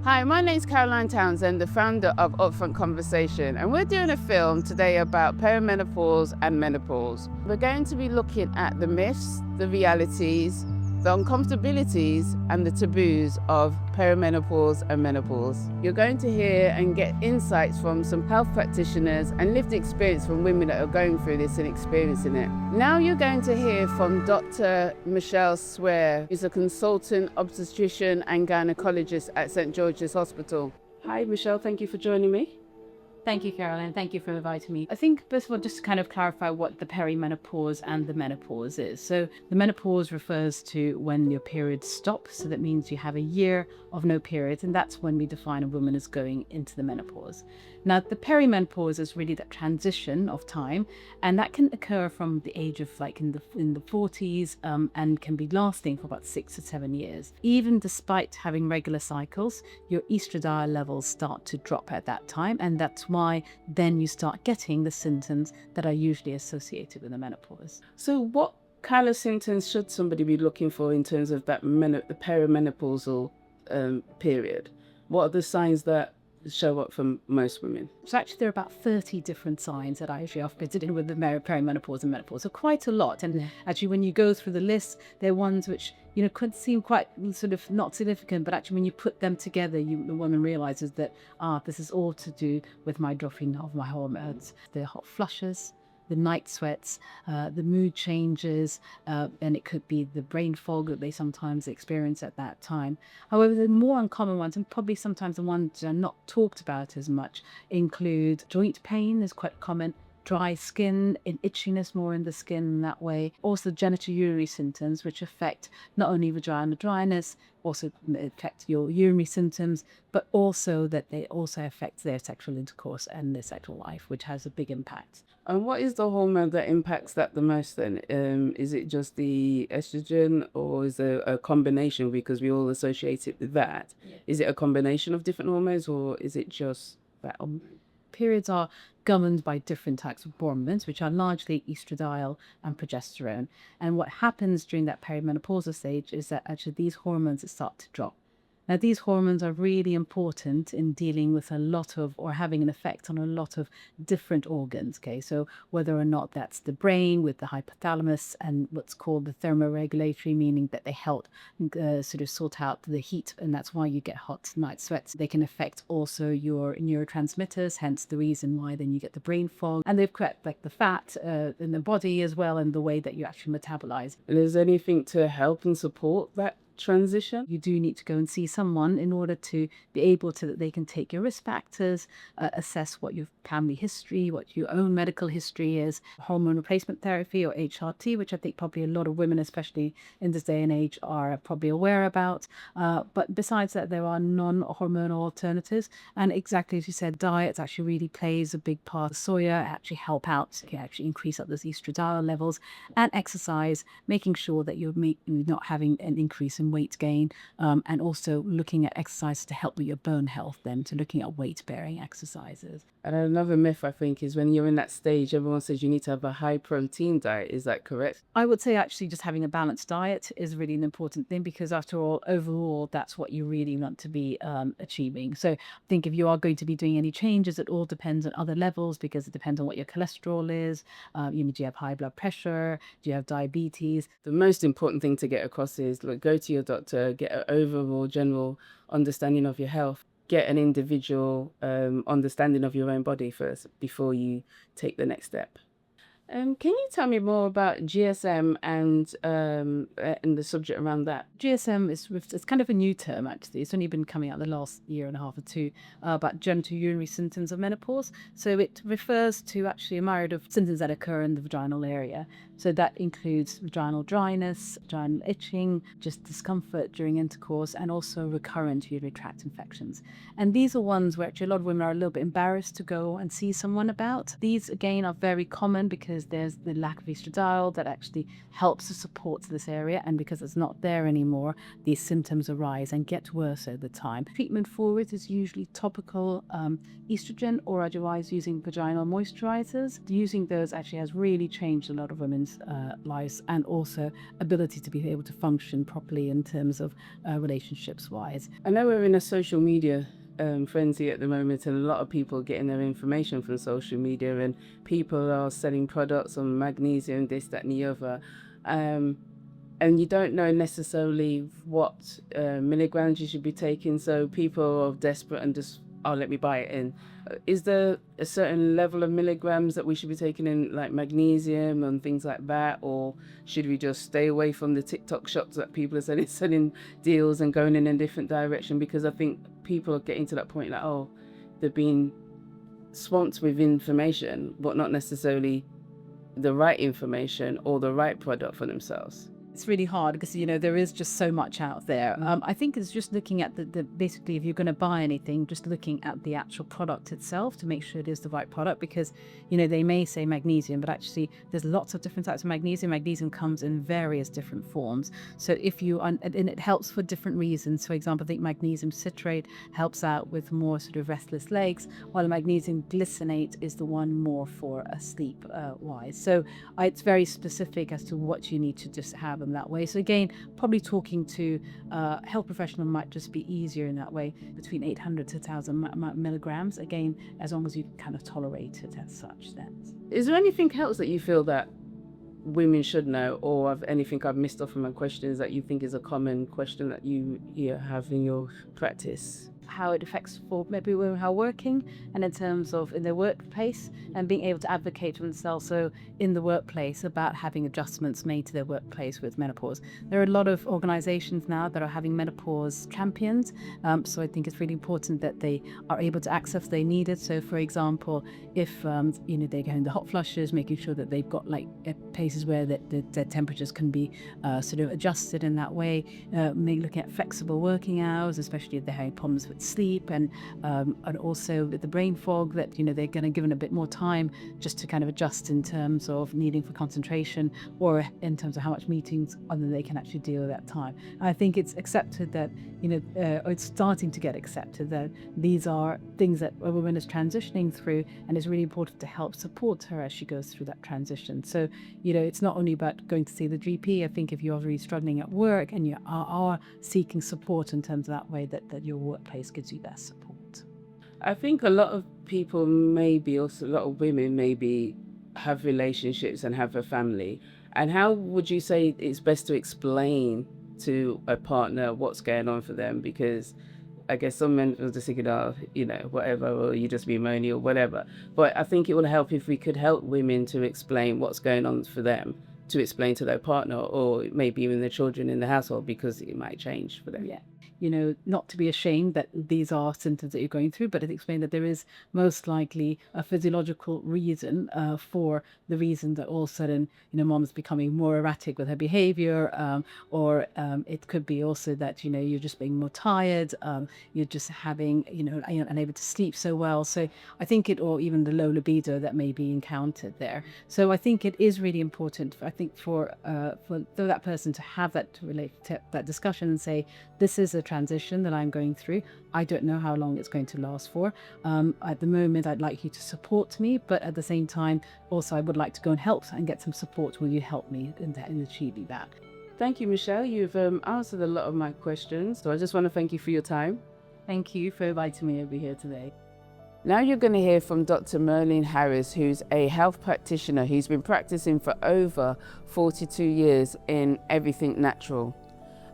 Hi, my name's Caroline Townsend, the founder of Upfront Conversation, and we're doing a film today about perimenopause and menopause. We're going to be looking at the myths, the realities, the uncomfortabilities, and the taboos of perimenopause and menopause. You're going to hear and get insights from some health practitioners and lived experience from women that are going through this and experiencing it. Now you're going to hear from Dr. Michelle Swear, who's a consultant obstetrician and gynecologist at St. George's Hospital. Hi, Michelle, thank you for joining me. Thank you, Caroline. Thank you for inviting me. I think, first of all, just to kind of clarify what the perimenopause and the menopause is. So the menopause refers to when your periods stop. So that means you have a year of no periods. And that's when we define a woman as going into the menopause. Now, the perimenopause is really that transition of time. And that can occur from the age of in the 40s and can be lasting for about 6 to 7 years. Even despite having regular cycles, your estradiol levels start to drop at that time. And that's why then you start getting the symptoms that are usually associated with the menopause. So what kind of symptoms should somebody be looking for in terms of that the perimenopausal period? What are the signs that show up for most women? So actually there are about 30 different signs that I actually have fitted in with the perimenopause and menopause. So quite a lot. And actually when you go through the list, they're ones which, could seem quite sort of not significant, but actually when you put them together, the woman realizes that, this is all to do with my dropping of my hormones. The hot flushes, the night sweats, the mood changes, and it could be the brain fog that they sometimes experience at that time. However, the more uncommon ones, and probably sometimes the ones that are not talked about as much, include joint pain is quite common, dry skin and itchiness more in the skin in that way. Also genitourinary symptoms, which affect not only vaginal dryness, also affect your urinary symptoms, but also that they also affect their sexual intercourse and their sexual life, which has a big impact. And what is the hormone that impacts that the most then? Is it just the estrogen, or is there a combination, because we all associate it with that? Yeah. Is it a combination of different hormones, or is it just that hormone? Periods are governed by different types of hormones, which are largely estradiol and progesterone. And what happens during that perimenopausal stage is that actually these hormones start to drop. Now, these hormones are really important in dealing with a lot of, or having an effect on a lot of different organs. Okay, so whether or not that's the brain with the hypothalamus and what's called the thermoregulatory, meaning that they help sort of sort out the heat, and that's why you get hot night sweats. They can affect also your neurotransmitters, hence the reason why then you get the brain fog. And they've got like the fat in the body as well, and the way that you actually metabolize. And is there anything to help and support that transition? You do need to go and see someone in order to be able to, that they can take your risk factors, assess what your family history, what your own medical history is, hormone replacement therapy or HRT, which I think probably a lot of women, especially in this day and age, are probably aware about. But besides that, there are non-hormonal alternatives. And exactly as you said, diet actually really plays a big part. Soya actually help out, can actually increase up those estradiol levels, and exercise, making sure that you're not having an increase in weight gain, and also looking at exercise to help with your bone health, then to looking at weight bearing exercises. And another myth, I think, is when you're in that stage, everyone says you need to have a high protein diet. Is that correct? I would say actually just having a balanced diet is really an important thing, because after all, overall, that's what you really want to be achieving. So I think if you are going to be doing any changes, it all depends on other levels, because it depends on what your cholesterol is. Do you have high blood pressure? Do you have diabetes? The most important thing to get across is, look, go to your doctor, get an overall general understanding of your health, get an individual understanding of your own body first before you take the next step. Can you tell me more about GSM and the subject around that? GSM it's kind of a new term, actually. It's only been coming out the last year and a half or two, about genitourinary symptoms of menopause. So it refers to actually a myriad of symptoms that occur in the vaginal area. So that includes vaginal dryness, vaginal itching, just discomfort during intercourse, and also recurrent urinary tract infections. And these are ones where actually a lot of women are a little bit embarrassed to go and see someone about. These, again, are very common because there's the lack of estradiol that actually helps to support this area, and because it's not there anymore, these symptoms arise and get worse over time. Treatment for it is usually topical estrogen, or otherwise using vaginal moisturizers. Using those actually has really changed a lot of women's women's lives, and also ability to be able to function properly in terms of relationships wise. I know we're in a social media frenzy at the moment, and a lot of people are getting their information from social media, and people are selling products on magnesium, this, that, and the other. And you don't know necessarily what milligrams you should be taking, so people are desperate and just, oh, let me buy it in. Is there a certain level of milligrams that we should be taking in, like magnesium and things like that, or should we just stay away from the TikTok shops that people are selling deals and going in a different direction? Because I think people are getting to that point like, oh, they're being swamped with information, but not necessarily the right information or the right product for themselves. It's really hard because, you know, there is just so much out there. I think it's just looking at the basically, if you're going to buy anything, just looking at the actual product itself to make sure it is the right product, because, you know, they may say magnesium, but actually there's lots of different types of magnesium. Magnesium comes in various different forms. So if you, and it helps for different reasons. For example, I think magnesium citrate helps out with more sort of restless legs, while magnesium glycinate is the one more for sleep wise. So it's very specific as to what you need to just have them that way. So again, probably talking to a health professional might just be easier in that way, between 800 to 1,000 milligrams, again, as long as you kind of tolerate it as such. Then, is there anything else that you feel that women should know, or anything I've missed off from my questions that you think is a common question that you have in your practice? How it affects for maybe women who are working, and in terms of in their workplace, and being able to advocate for themselves so in the workplace about having adjustments made to their workplace with menopause. There are a lot of organizations now that are having menopause champions, so I think it's really important that they are able to access if they need it. So for example, if you know, they're going to hot flushes, making sure that they've got like places where their temperatures can be sort of adjusted in that way, maybe looking at flexible working hours, especially if they're having problems with sleep, and also with the brain fog, that, you know, they're going to give it a bit more time just to kind of adjust in terms of needing for concentration, or in terms of how much meetings other they can actually deal with that time. I think it's accepted that, you know, it's starting to get accepted that these are things that a woman is transitioning through, and it's really important to help support her as she goes through that transition. So, you know, it's not only about going to see the GP. I think if you're really struggling at work and you are seeking support in terms of that way, that your workplace gives you that support. I think a lot of people, maybe also a lot of women, maybe have relationships and have a family. And how would you say it's best to explain to a partner what's going on for them? Because I guess some men will just think, oh, you know, whatever, or you just be moany or whatever. But I think it would help if we could help women to explain what's going on for them, to explain to their partner, or maybe even the children in the household, because it might change for them. Yeah. You know, not to be ashamed that these are symptoms that you're going through, but to explain that there is most likely a physiological reason for the reason that all of a sudden, you know, mom's becoming more erratic with her behavior, or it could be also that, you know, you're just being more tired, you're just having, you know, unable to sleep so well. So I think or even the low libido that may be encountered there. So I think it is really important, I think, for that person to have that that discussion and say, this is a transition that I'm going through. I don't know how long it's going to last for. At the moment, I'd like you to support me, but at the same time, also I would like to go and help and get some support. Will you help me in achieving that? Thank you, Michelle. You've answered a lot of my questions. So I just want to thank you for your time. Thank you for inviting me over here today. Now you're going to hear from Dr. Merlin Harris, who's a health practitioner who's been practicing for over 42 years in everything natural.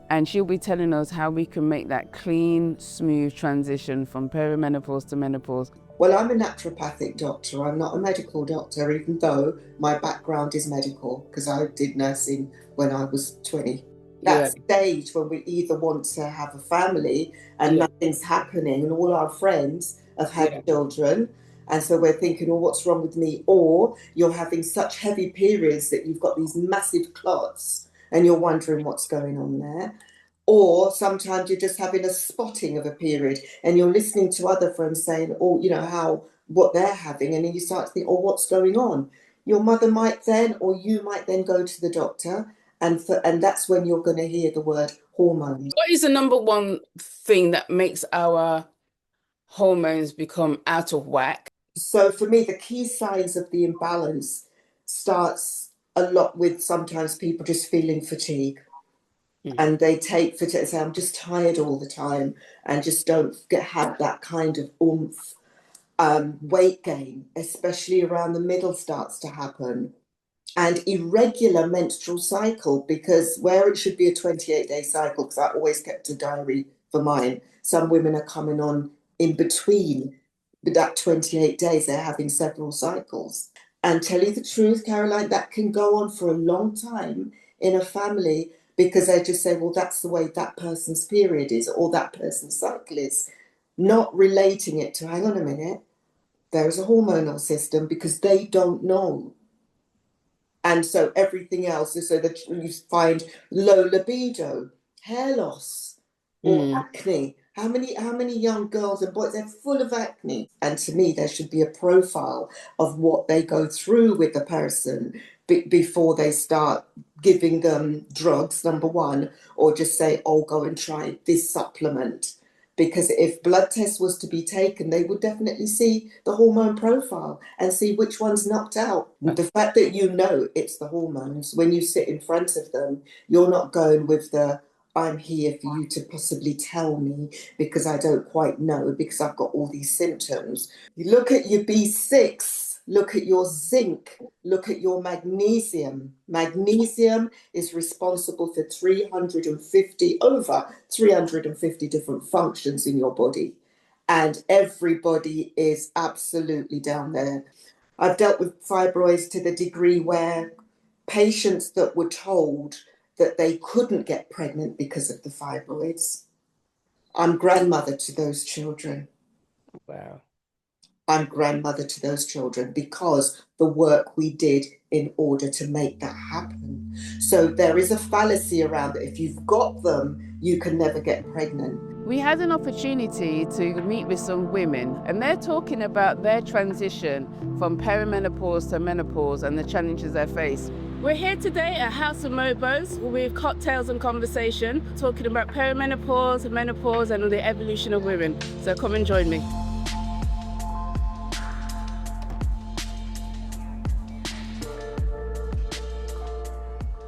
And she'll be telling us how we can make that clean, smooth transition from perimenopause to menopause. Well, I'm a naturopathic doctor. I'm not a medical doctor, even though my background is medical, because I did nursing when I was 20. That stage when we either want to have a family and nothing's happening, and all our friends have had children, and so we're thinking, oh, what's wrong with me? Or you're having such heavy periods that you've got these massive clots and you're wondering what's going on there. Or sometimes you're just having a spotting of a period and you're listening to other friends saying, oh, you know, what they're having, and then you start to think, oh, what's going on? Your mother might then, or you might then go to the doctor, and that's when you're going to hear the word hormones. What is the number one thing that makes our hormones become out of whack? So for me, the key signs of the imbalance starts a lot with sometimes people just feeling fatigue. And they take fatigue, say, I'm just tired all the time, and just don't have that kind of oomph. Weight gain, especially around the middle, starts to happen. And irregular menstrual cycle, because where it should be a 28-day cycle, because I always kept a diary for mine, some women are coming on in between that 28 days, they're having several cycles. And tell you the truth, Caroline, that can go on for a long time in a family, because they just say, well, that's the way that person's period is, or that person's cycle is, not relating it to, hang on a minute, there is a hormonal system, because they don't know. And so everything else is, so that you find low libido, hair loss, or acne. How many young girls and boys, they're full of acne. And to me, there should be a profile of what they go through with the person before they start giving them drugs, number one, or just say, oh, go and try this supplement. Because if blood tests was to be taken, they would definitely see the hormone profile and see which one's knocked out. The fact that you know it's the hormones, when you sit in front of them, you're not going with the, I'm here for you to possibly tell me because I don't quite know, because I've got all these symptoms. You look at your B6, look at your zinc, look at your magnesium. Magnesium is responsible for over 350 different functions in your body. And everybody is absolutely down there. I've dealt with fibroids to the degree where patients that were told that they couldn't get pregnant because of the fibroids. I'm grandmother to those children. Wow. I'm grandmother to those children because the work we did in order to make that happen. So there is a fallacy around it. If you've got them, you can never get pregnant. We had an opportunity to meet with some women, and they're talking about their transition from perimenopause to menopause and the challenges they face. We're here today at House of Mobos with cocktails and conversation, talking about perimenopause and menopause and the evolution of women. So come and join me.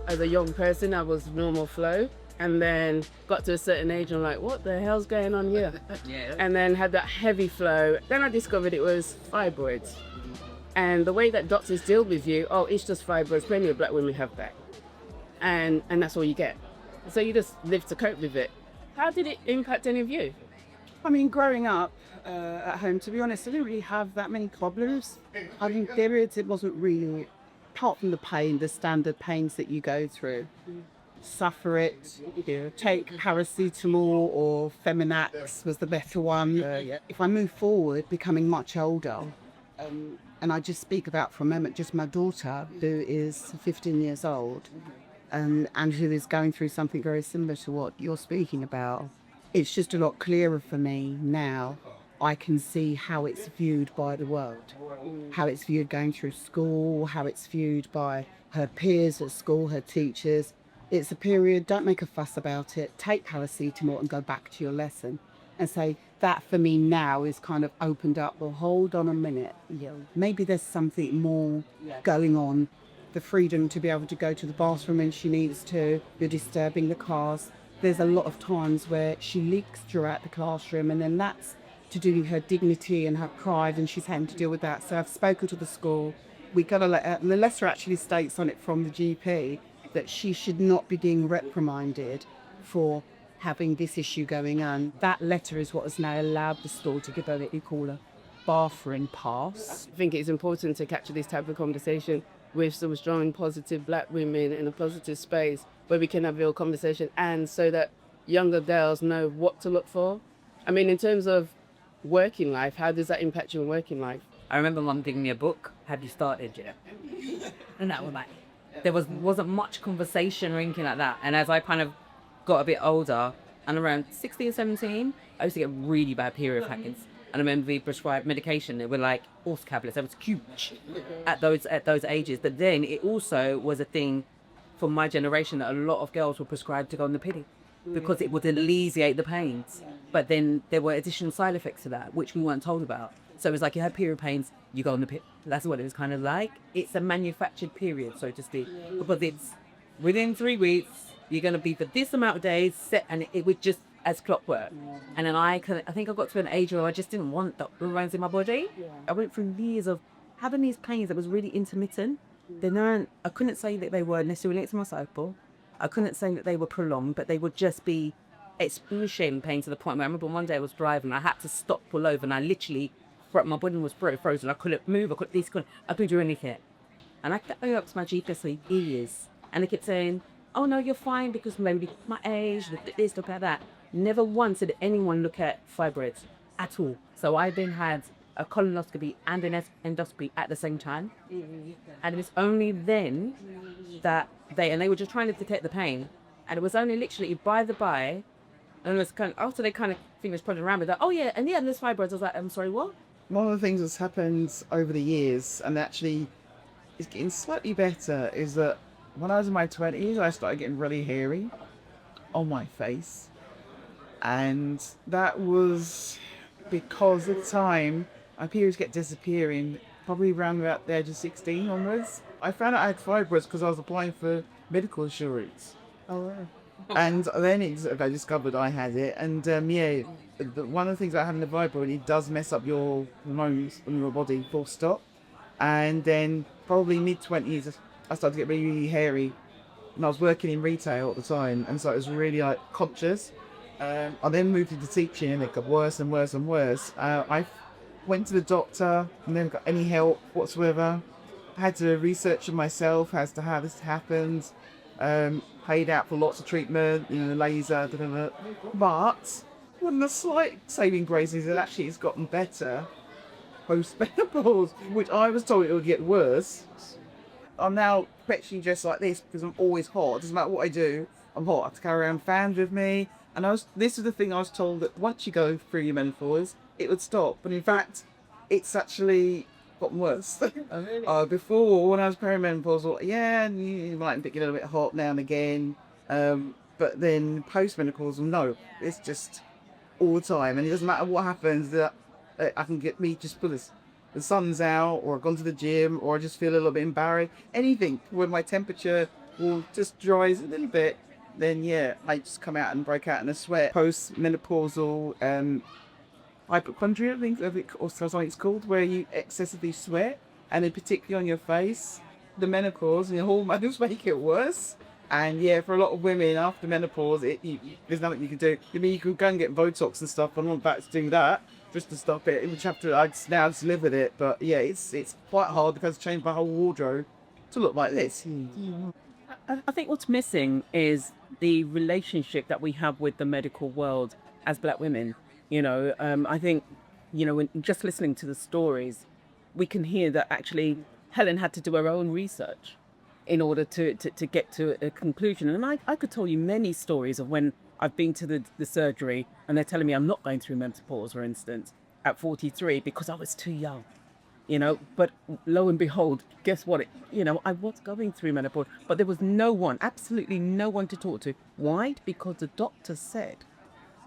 As a young person, I was normal flow, and then got to a certain age and I'm like, what the hell's going on here? Yeah. And then had that heavy flow. Then I discovered it was fibroids. And the way that doctors deal with you, oh, it's just fibroids, plenty of black women have that. And that's all you get. So you just live to cope with it. How did it impact any of you? I mean, growing up at home, to be honest, I didn't really have that many problems. Having periods, it wasn't really, apart from the pain, the standard pains that you go through. Suffer it, take paracetamol or Feminax was the better one. If I move forward, becoming much older, and I just speak about for a moment just my daughter, who is 15 years old, and who is going through something very similar to what you're speaking about. It's just a lot clearer for me now. I can see how it's viewed by the world, how it's viewed going through school, how it's viewed by her peers at school, her teachers. It's a period, don't make a fuss about it, take paracetamol and go back to your lesson. And say, that for me now is kind of opened up, well, hold on a minute, maybe there's something more going on. The freedom to be able to go to the bathroom when she needs to, you're disturbing the class. There's a lot of times where she leaks throughout the classroom, and then that's to do with her dignity and her pride, and she's having to deal with that. So I've spoken to the school. We got a letter, and the letter actually states on it from the GP that she should not be being reprimanded for having this issue going on. That letter is what has now allowed the school to give her what we call a bathroom pass. I think it's important to capture this type of conversation with some strong, positive black women in a positive space where we can have real conversation, and so that younger girls know what to look for. I mean, in terms of working life, how does that impact your working life? I remember Mum giving me a book, Have You Started Yet? And that was like, there wasn't much conversation or anything like that. And as I kind of got a bit older, and around 16, 17, I used to get really bad period pains. And I remember we prescribed medication. They were like horse tablets. That was huge at those ages. But then it also was a thing for my generation that a lot of girls were prescribed to go on the pill because it would alleviate the pains. But then there were additional side effects to that, which we weren't told about. So it's like you have period pains, you go on the pill. That's what it was kind of like. It's a manufactured period, so to speak, because it's within 3 weeks, you're going to be for this amount of days set, and it was just as clockwork. And then I think I got to an age where I just didn't want the hormones in my body. I went through years of having these pains that was really intermittent. I couldn't say that they were necessarily linked to my cycle. I couldn't say that they were prolonged, but they would just be excruciating pain to the point where I remember one day I was driving, I had to stop, pull over, and I literally, my body was frozen. I couldn't move. I couldn't do anything. And I kept going up to my GP for years, and they kept saying, "Oh no, you're fine because maybe my age, look at this, look at that." Never once did anyone look at fibroids at all. So I then had a colonoscopy and an endoscopy at the same time, and it was only then that they were just trying to detect the pain, and it was only literally by the by, and it was kind of after they kind of fingers pointed around with that. "Oh yeah, and yeah, there's fibroids." I was like, "I'm sorry, what?" One of the things that's happened over the years, and actually is getting slightly better, is that when I was in my 20s, I started getting really hairy on my face. And that was because at the time, my periods kept disappearing, probably around about the age of 16 onwards. I found out I had fibroids because I was applying for medical insurance. Oh, wow. And then I discovered I had it. And one of the things about having a fibroid, it does mess up your hormones in your body, full stop. And then probably mid-20s, I started to get really, really hairy. And I was working in retail at the time, and so it was really like conscious. I then moved into teaching, and it got worse and worse and worse. I went to the doctor and never got any help whatsoever. I had to research it myself as to how this happened. Paid out for lots of treatment, laser, but one of the slight saving grace is that actually it's gotten better post-menopause, which I was told it would get worse. I'm now perpetually dressed like this because I'm always hot. It doesn't matter what I do, I'm hot. I have to carry around fans with me. And this is the thing I was told, that once you go through your menopause, it would stop. But in fact, it's actually gotten worse. Oh, really? Before, when I was perimenopausal, you might get a little bit hot now and again. But then post-menopausal, no, it's just all the time. And it doesn't matter what happens, that I can get me just put the sun's out, or I've gone to the gym, or I just feel a little bit embarrassed. Anything where my temperature will just rise a little bit, then I just come out and break out in a sweat. Post-menopausal hypochondria, I think, or something it's called, where you excessively sweat, and then particularly on your face. The menopause and the hormones make it worse. And for a lot of women after menopause, there's nothing you can do. I mean, you can go and get Botox and stuff, but I'm not about to do that just to stop it. Which I just live with it. But it's quite hard because I've changed my whole wardrobe to look like this. I think what's missing is the relationship that we have with the medical world as Black women. I think, when just listening to the stories, we can hear that actually Helen had to do her own research in order to get to a conclusion. And I could tell you many stories of when I've been to the surgery and they're telling me I'm not going through menopause, for instance, at 43 because I was too young. But lo and behold, guess what? I was going through menopause, but there was absolutely no one to talk to. Why? Because the doctor said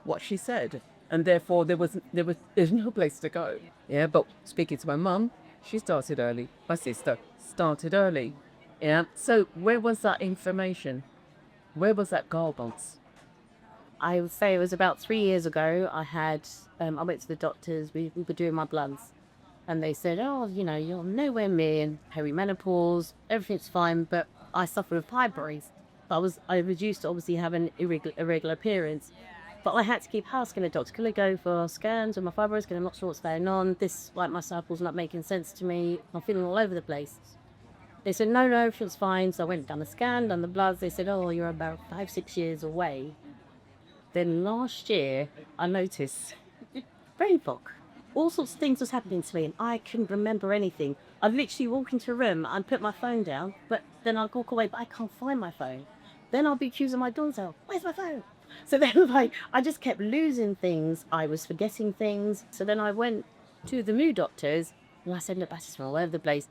what she said. And therefore, there's no place to go. Yeah, but speaking to my mum, she started early. My sister started early. Yeah. So where was that information? Where was that guidance? I would say it was about 3 years ago. I went to the doctors. We were doing my bloods, and they said, "Oh, you're nowhere near perimenopause. Everything's fine." But I suffered with fibroids. I was used to obviously having irregular periods. But I had to keep asking the doctor, "Can I go for scans with my fibroids? Because I'm not sure what's going on. My cycle's not making sense to me. I'm feeling all over the place." They said, no, everything's fine. So I went down the scan, done the bloods. They said, "Oh, you're about 5-6 years away." Then last year, I noticed brain fog. All sorts of things was happening to me, and I couldn't remember anything. I'd literally walk into a room and put my phone down, but then I'd walk away, but I can't find my phone. Then I'll be accusing my daughter, "Where's my phone?" So then, I just kept losing things. I was forgetting things. So then I went to the mood doctors, and I said, "Look, that's just all over the place."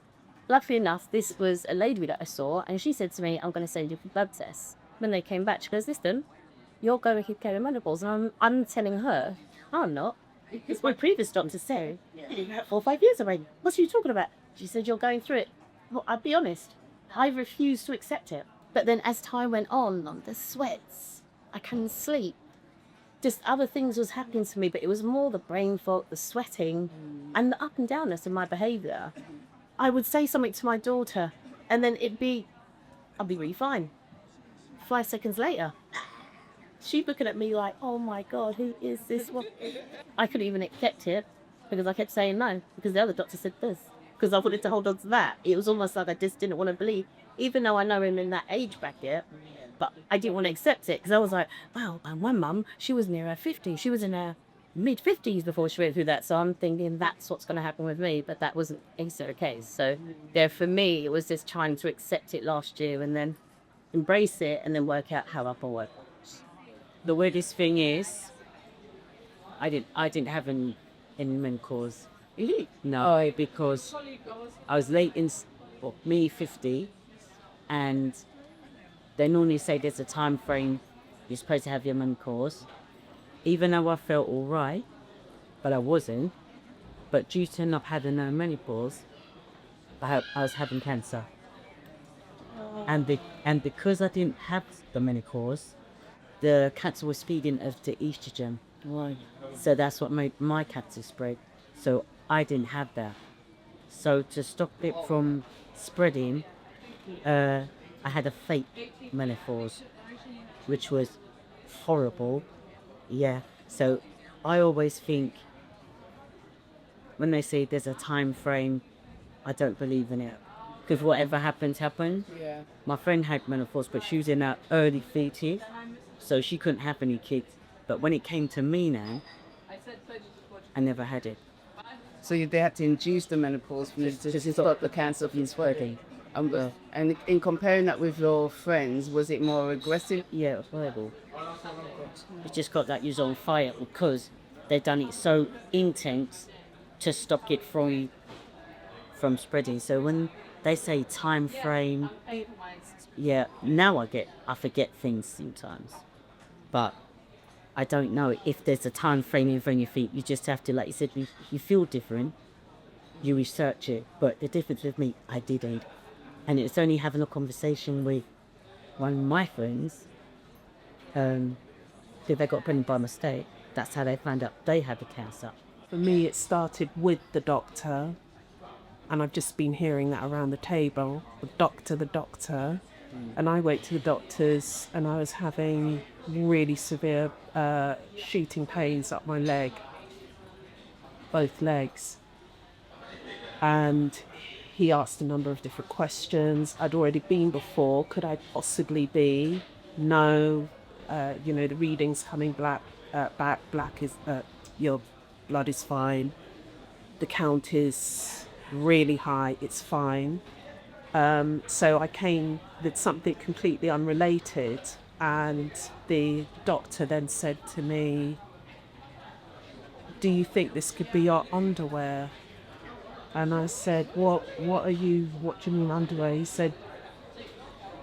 Luckily enough, this was a lady that I saw, and she said to me, "I'm going to send you for blood tests." When they came back, she goes, "Listen, you're going to keep perimenopause." And I'm telling her, "I'm not." Because my previous doctor said, you've had 4 or 5 years already. What are you talking about? She said, you're going through it. Well, I'll be honest, I refused to accept it. But then as time went on, the sweats, I couldn't sleep. Just other things was happening to me, but it was more the brain fog, the sweating, and the up and downness in my behaviour. I would say something to my daughter, and then I'd be really fine. 5 seconds later, she's looking at me like, oh my God, who is this one? I couldn't even accept it because I kept saying no, because the other doctor said this, because I wanted to hold on to that. It was almost like I just didn't want to believe, even though I know him in that age bracket, but I didn't want to accept it because I was like, wow, and one mum, she was near her 50s. She was in her mid-50s before she went through that. So I'm thinking that's what's going to happen with me, but that wasn't the case. So there, for me, it was just trying to accept it last year and then embrace it and then work out how I can work. The weirdest thing is, I didn't have any menopause. No, because I was late in me 50, and they normally say there's a time frame you're supposed to have your menopause. Even though I felt all right, but I wasn't. But due to not having no menopause, I was having cancer. And because I didn't have the menopause, the cancer was feeding off the estrogen. Right. So that's what made my cancer spread. So I didn't have that. So to stop it from spreading, I had a fake menopause, which was horrible. Yeah. So I always think when they say there's a time frame, I don't believe in it. Because whatever happened, happened. Yeah. My friend had menopause, but she was in her early 30s, so she couldn't have any kids. But when it came to me now, I never had it. So they had to induce the menopause to stop the cancer from spreading. And in comparing that with your friends, was it more aggressive? Yeah, it was horrible. It just got that you was on fire because they'd done it so intense to stop it from spreading. So when they say time frame, yeah, now I forget things sometimes. But I don't know if there's a time frame in front of your feet. You just have to, like you said, you feel different, you research it. But the difference with me, I didn't. And it's only having a conversation with one of my friends, who they got pregnant by mistake. That's how they found out they had the cancer. For me, it started with the doctor, and I've just been hearing that around the table, the doctor. And I went to the doctors and I was having really severe shooting pains up my leg, both legs. And he asked a number of different questions. I'd already been before. Could I possibly be? No. The readings coming back is, your blood is fine. The count is really high, it's fine. So I came with something completely unrelated, and the doctor then said to me, do you think this could be your underwear? And I said, what do you mean underwear? He said,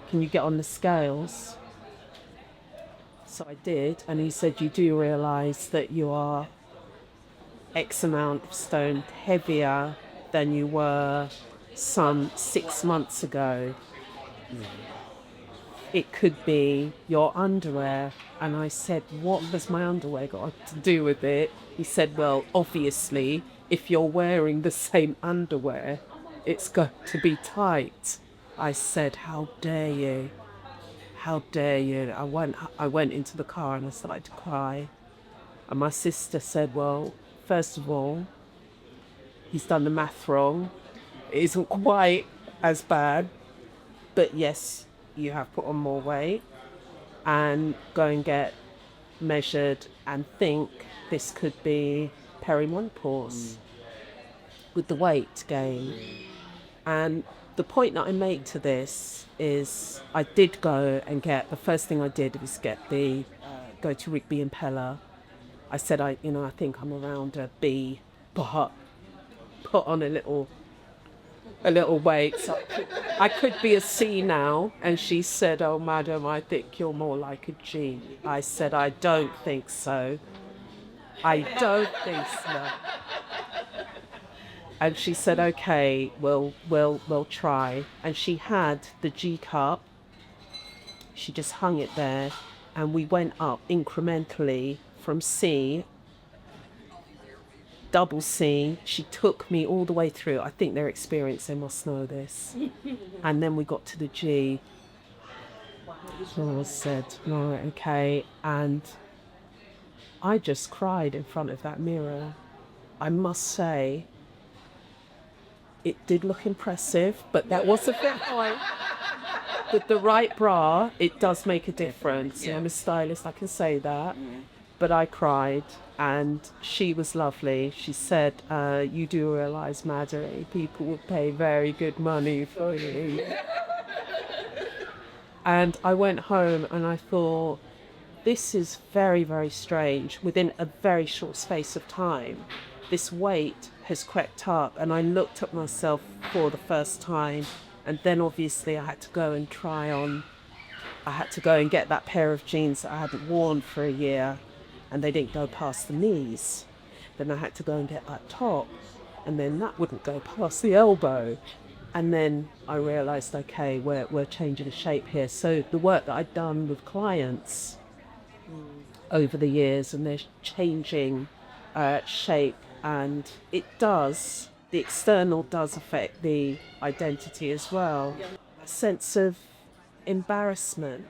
can you get on the scales? So I did, and he said, you do realise that you are X amount of stone heavier than you were some 6 months ago. It could be your underwear. And I said, what has my underwear got to do with it? He said, well, obviously, if you're wearing the same underwear, it's going to be tight. I said, how dare you? How dare you? I went into the car and I started to cry. And my sister said, well, first of all, he's done the math wrong. It isn't quite as bad, but yes, you have put on more weight, and go and get measured and think this could be perimenopause with the weight gain. And the point that I make to this is I did go and get, the first thing I did was go to Rigby and Peller. I said, I think I'm around a B, but put on a little weight. So I could be a C now. And she said, oh, madam, I think you're more like a G. I said, I don't think so. I don't think so. And she said, okay, we'll try. And she had the G cup. She just hung it there, and we went up incrementally from C, double C. She took me all the way through. I think their experience, they must know this. And then we got to the G. So I said, right, okay. And I just cried in front of that mirror. I must say, it did look impressive, but that was a bit high. With the right bra, it does make a difference. Yeah. I'm a stylist, I can say that. But I cried, and she was lovely. She said, you do realise, Maddy, people would pay very good money for you. And I went home and I thought, this is very, very strange. Within a very short space of time, this weight has crept up, and I looked at myself for the first time. And then obviously I had to go and get that pair of jeans that I hadn't worn for a year, and they didn't go past the knees. Then I had to go and get that top, and then that wouldn't go past the elbow. And then I realised, okay, we're changing the shape here. So the work that I'd done with clients over the years, and they're changing shape, and the external does affect the identity as well. A sense of embarrassment,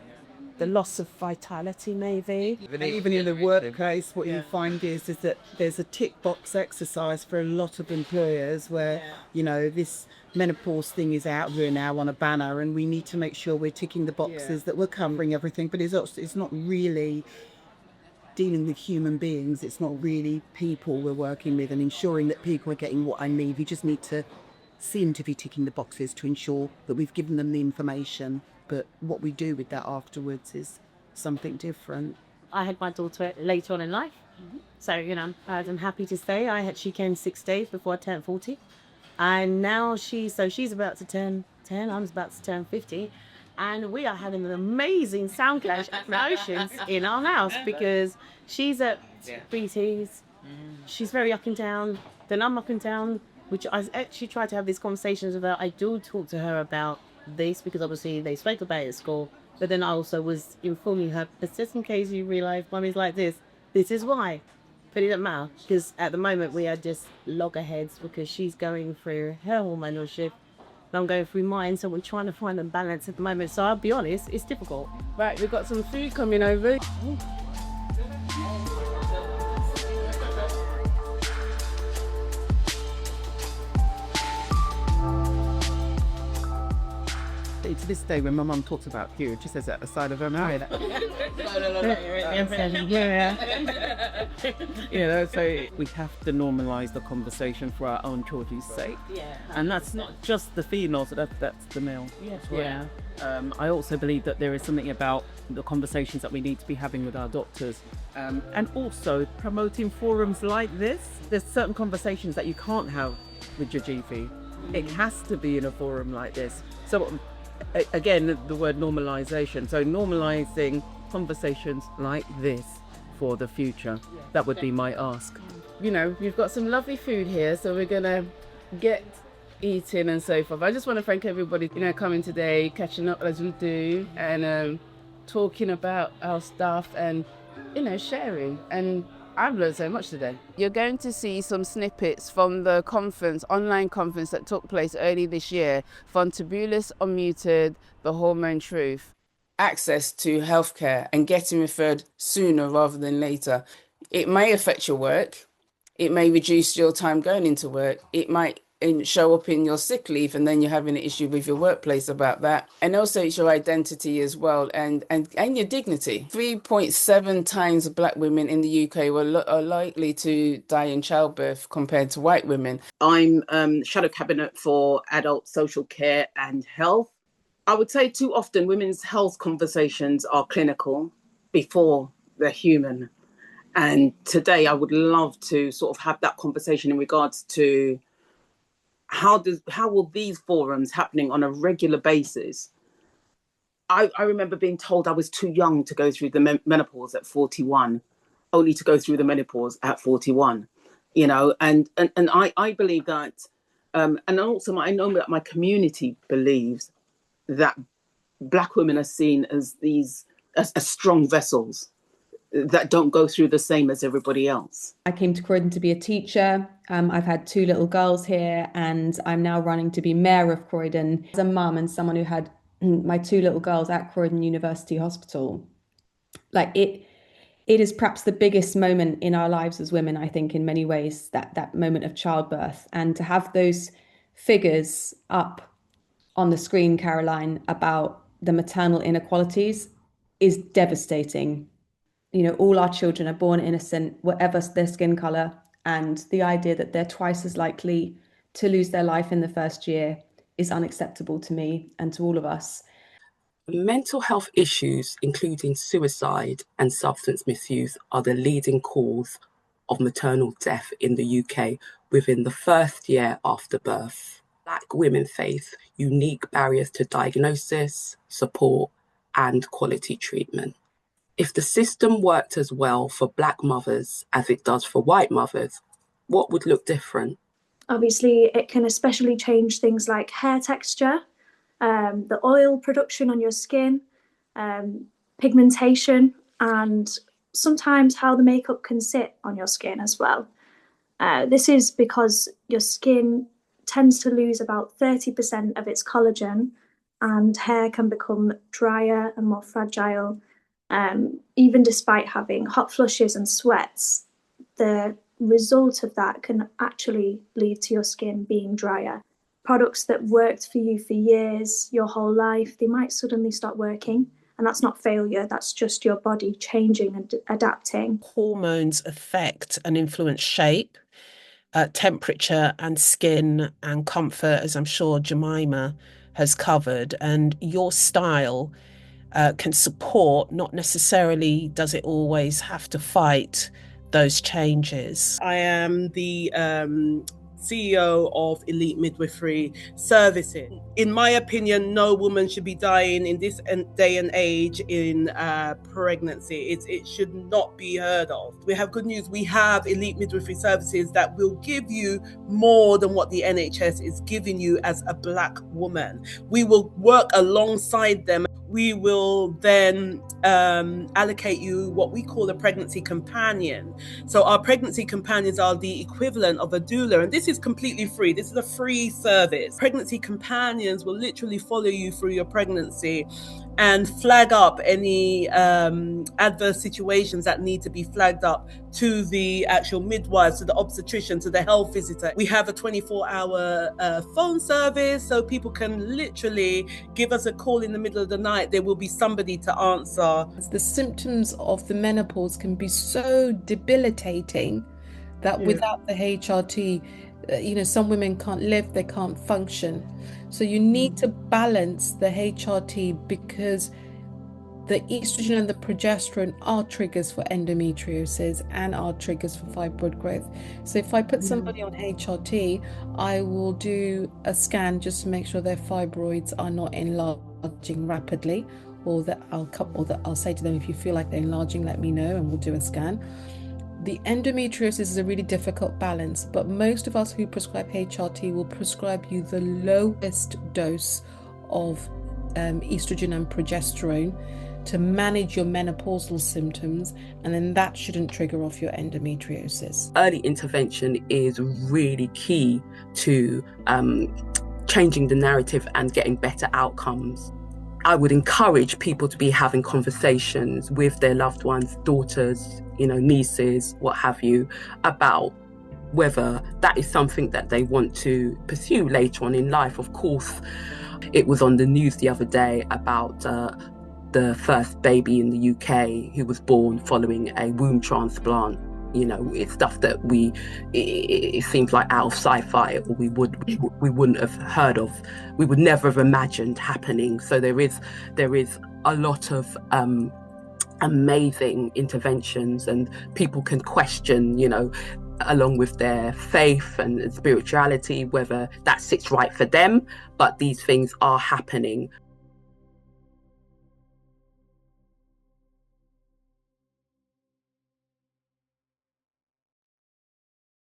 the loss of vitality maybe. Even in the workplace, what you find is that there's a tick box exercise for a lot of employers where, this menopause thing is out there now on a banner, and we need to make sure we're ticking the boxes, that we're covering everything, but it's not really dealing with human beings. It's not really people we're working with and ensuring that people are getting what I need. We just need to seem to be ticking the boxes to ensure that we've given them the information, but what we do with that afterwards is something different. I had my daughter later on in life, so I'm happy to say she came 6 days before I turned 40, and now she's about to turn 10. I'm about to turn 50. And we are having an amazing sound clash of emotions in our house because she's at BT's, she's very up and down, then I'm up and down, which I actually try to have these conversations about. I do talk to her about this because obviously they spoke about it at school, but then I also was informing her, but just in case you realise Mummy's like this is why. But it doesn't matter because at the moment we are just loggerheads because she's going through her hormonal shift. I'm going through mine, so we're trying to find a balance at the moment. So I'll be honest, it's difficult. Right, we've got some food coming over. To this day, when my mum talks about period, she says it at the side of her mouth. So we have to normalise the conversation for our own children's sake. Yeah. And that's not just the females, that's the male. Yes. Yeah. I also believe that there is something about the conversations that we need to be having with our doctors, and also promoting forums like this. There's certain conversations that you can't have with your GP. It has to be in a forum like this. So again, the word normalisation. So normalising conversations like this for the future. That would be my ask. We've got some lovely food here, so we're gonna get eating and so forth. I just want to thank everybody, coming today, catching up as we do, and talking about our stuff and, sharing. And I've learned so much today. You're going to see some snippets from the online conference that took place early this year, Fantabulous Unmuted, The Hormone Truth. Access to healthcare and getting referred sooner rather than later. It may affect your work. It may reduce your time going into work. It might show up in your sick leave, and then you're having an issue with your workplace about that. And also it's your identity as well, and your dignity. 3.7 times black women in the UK are likely to die in childbirth compared to white women. I'm Shadow Cabinet for Adult Social Care and Health. I would say too often women's health conversations are clinical before they're human. And today I would love to sort of have that conversation in regards to how will these forums happening on a regular basis? I remember being told I was too young to go through the menopause at 41. only to go through the menopause at 41, you know, and I believe that, and also I know that my community believes that Black women are seen as as strong vessels that don't go through the same as everybody else. I came to Croydon to be a teacher. I've had 2 little girls here, and I'm now running to be mayor of Croydon. As a mum and someone who had my 2 little girls at Croydon University Hospital, like it is perhaps the biggest moment in our lives as women, I think, in many ways, that moment of childbirth. And to have those figures up on the screen, Caroline, about the maternal inequalities is devastating. You know, all our children are born innocent, whatever their skin colour, and the idea that they're twice as likely to lose their life in the first year is unacceptable to me and to all of us. Mental health issues, including suicide and substance misuse, are the leading cause of maternal death in the UK within the first year after birth. Black women face unique barriers to diagnosis, support, and quality treatment. If the system worked as well for Black mothers as it does for white mothers, what would look different? Obviously, it can especially change things like hair texture, the oil production on your skin, pigmentation, and sometimes how the makeup can sit on your skin as well. This is because your skin tends to lose about 30% of its collagen, and hair can become drier and more fragile. Even despite having hot flushes and sweats, the result of that can actually lead to your skin being drier. Products that worked for you for years, your whole life, they might suddenly stop working. And that's not failure, that's just your body changing and adapting. Hormones affect and influence shape, temperature and skin and comfort, as I'm sure Jemima has covered. And your style can support, not necessarily does it always have to fight those changes. I am the CEO of Elite Midwifery Services. In my opinion, no woman should be dying in this day and age in pregnancy. It should not be heard of. We have good news. We have Elite Midwifery Services that will give you more than what the NHS is giving you as a Black woman. We will work alongside them. We will then allocate you what we call a pregnancy companion. So our pregnancy companions are the equivalent of a doula, and this is completely free. This is a free service. Pregnancy companions will literally follow you through your pregnancy and flag up any adverse situations that need to be flagged up to the actual midwives, to the obstetrician, to the health visitor. We have a 24-hour phone service, so people can literally give us a call in the middle of the night. There will be somebody to answer. The symptoms of the menopause can be so debilitating that without the HRT, some women can't live, they can't function. So you need to balance the HRT, because the estrogen and the progesterone are triggers for endometriosis and are triggers for fibroid growth. So if I put somebody on HRT, I will do a scan just to make sure their fibroids are not enlarging rapidly, or that I'll say to them, if you feel like they're enlarging, let me know and we'll do a scan. The endometriosis is a really difficult balance, but most of us who prescribe HRT will prescribe you the lowest dose of estrogen and progesterone to manage your menopausal symptoms, and then that shouldn't trigger off your endometriosis. Early intervention is really key to changing the narrative and getting better outcomes. I would encourage people to be having conversations with their loved ones, daughters, nieces, what have you, about whether that is something that they want to pursue later on in life. Of course, it was on the news the other day about the first baby in the UK who was born following a womb transplant. It's stuff that it seems like out of sci-fi, or we wouldn't have heard of. We would never have imagined happening. So there is a lot of amazing interventions, and people can question, along with their faith and spirituality, whether that sits right for them. But these things are happening.